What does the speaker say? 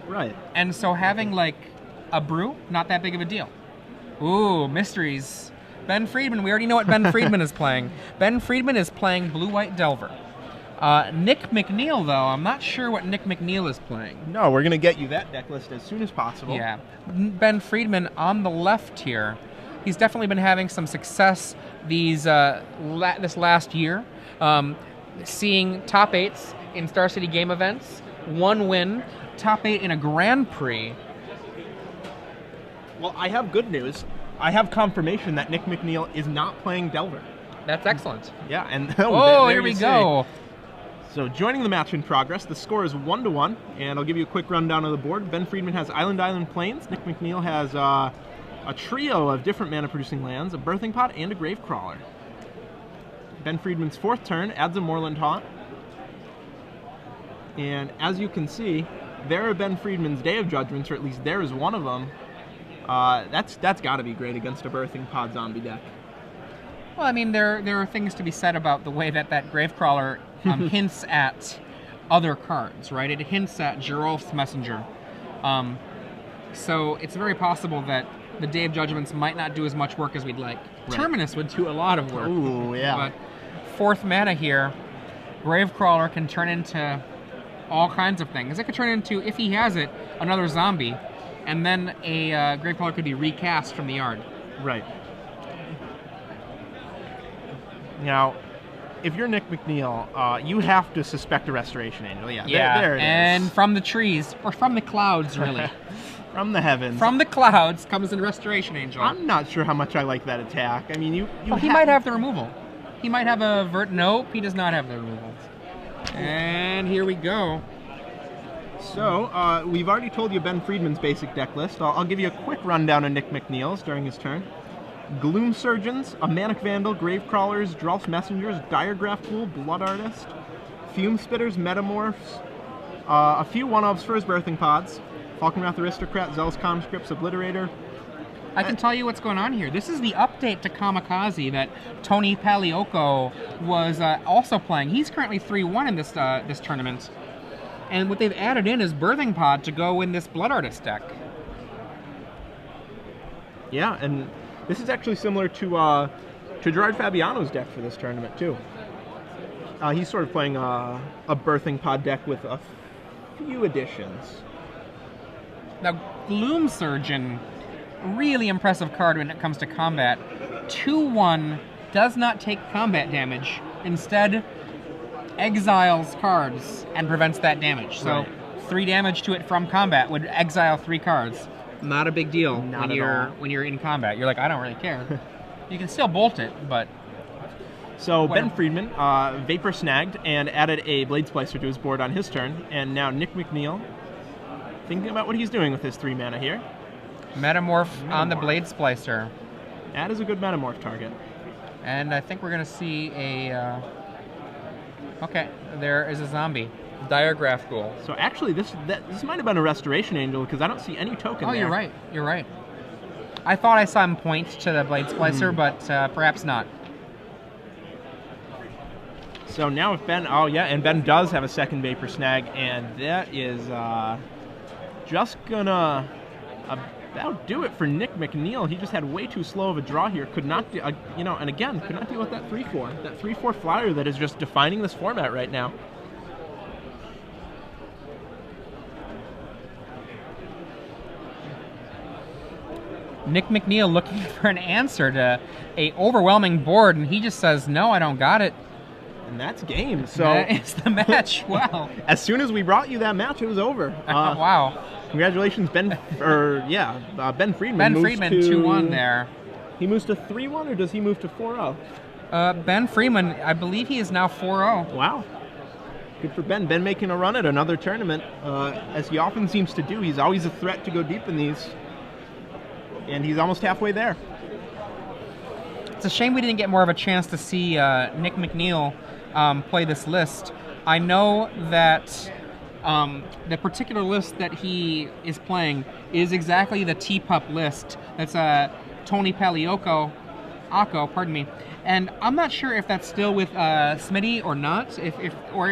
Right. And so having, like, a brew, not that big of a deal. Ooh, mysteries. Ben Friedman, we already know what Ben Friedman is playing. Ben Friedman is playing Blue-White Delver. Nick McNeil, though, I'm not sure what Nick McNeil is playing. No, we're going to get you that deck list as soon as possible. Yeah. Ben Friedman on the left here. He's definitely been having some success this last year, seeing top 8s in Star City game events, 1 win, top 8 in a Grand Prix. Well, I have good news. I have confirmation that Nick McNeil is not playing Delver. That's excellent. Yeah, and there here we go. So joining the match in progress, the score is 1-1, and I'll give you a quick rundown of the board. Ben Friedman has Island Plains. Nick McNeil has a trio of different mana-producing lands, a Birthing Pod, and a Gravecrawler. Ben Friedman's 4th turn adds a Moorland Haunt. And as you can see, there are Ben Friedman's Day of Judgments, or at least there is one of them. That's got to be great against a Birthing Pod zombie deck. Well, I mean, there are things to be said about the way that Gravecrawler hints at other cards, right? It hints at Gerolf's Messenger. So it's very possible that the Day of Judgments might not do as much work as we'd like. Right. Terminus would do a lot of work. Ooh, yeah. But 4th mana here, Gravecrawler can turn into all kinds of things. It could turn into, if he has it, another zombie, and then a Gravecrawler could be recast from the yard. Right. Now, if you're Nick McNeil, you have to suspect a Restoration Angel. Yeah, there it is. And from the trees, or from the clouds, really. From the heavens. From the clouds comes the Restoration Angel. I'm not sure how much I like that attack. I mean, he might have the removal. He might have a Nope, he does not have the removal. And here we go. So, we've already told you Ben Friedman's basic deck list. I'll give you a quick rundown of Nick McNeil's during his turn. Gloom Surgeons, a Manic Vandal, Gravecrawlers, Drolf's Messengers, Diregraph Pool, Blood Artist, Fume Spitters, Metamorphs, a few one-ofs for his Birthing Pods, Falconwrath Aristocrat, Zealous Conscripts, Obliterator. I can tell you what's going on here. This is the update to Kamikaze that Tony Paliocco was also playing. He's currently 3-1 in this tournament. And what they've added in is Birthing Pod to go in this Blood Artist deck. Yeah, and this is actually similar to Gerard Fabiano's deck for this tournament, too. He's sort of playing a Birthing Pod deck with a few additions. Now, Gloom Surgeon, really impressive card when it comes to combat. 2-1, does not take combat damage. Instead, exiles cards and prevents that damage. So, 3 damage to it from combat would exile 3 cards. Not a big deal when you're in combat. You're like, I don't really care. You can still bolt it, but... So Ben Friedman Vapor snagged and added a Blade Splicer to his board on his turn, and now Nick McNeil thinking about what he's doing with his 3 mana here. Metamorph on the Blade Splicer. That is a good Metamorph target. And I think we're going to see a... Okay, there is a zombie. Diregraph Ghoul. So actually, this might have been a Restoration Angel, because I don't see any token there. You're right. You're right. I thought I saw him point to the Blade Splicer, but perhaps not. So now if Ben... Oh, yeah, and Ben does have a second Vapor Snag, and that is just gonna about do it for Nick McNeil. He just had way too slow of a draw here. Could not, and again, could not deal with that 3-4. That 3-4 flyer that is just defining this format right now. Nick McNeil looking for an answer to a overwhelming board, and he just says, no, I don't got it. And that's game. So it's the match. Wow. As soon as we brought you that match, it was over. Wow. Congratulations, Ben Friedman. Ben Friedman 2-1 there. He moves to 3-1, or does he move to 4-0? Ben Friedman, I believe he is now 4-0. Wow. Good for Ben. Ben making a run at another tournament, as he often seems to do. He's always a threat to go deep in these. And he's almost halfway there. It's a shame we didn't get more of a chance to see Nick McNeil play this list. I know that the particular list that he is playing is exactly the T-Pup list. That's Tony Paliocco, pardon me. And I'm not sure if that's still with Smitty or not, or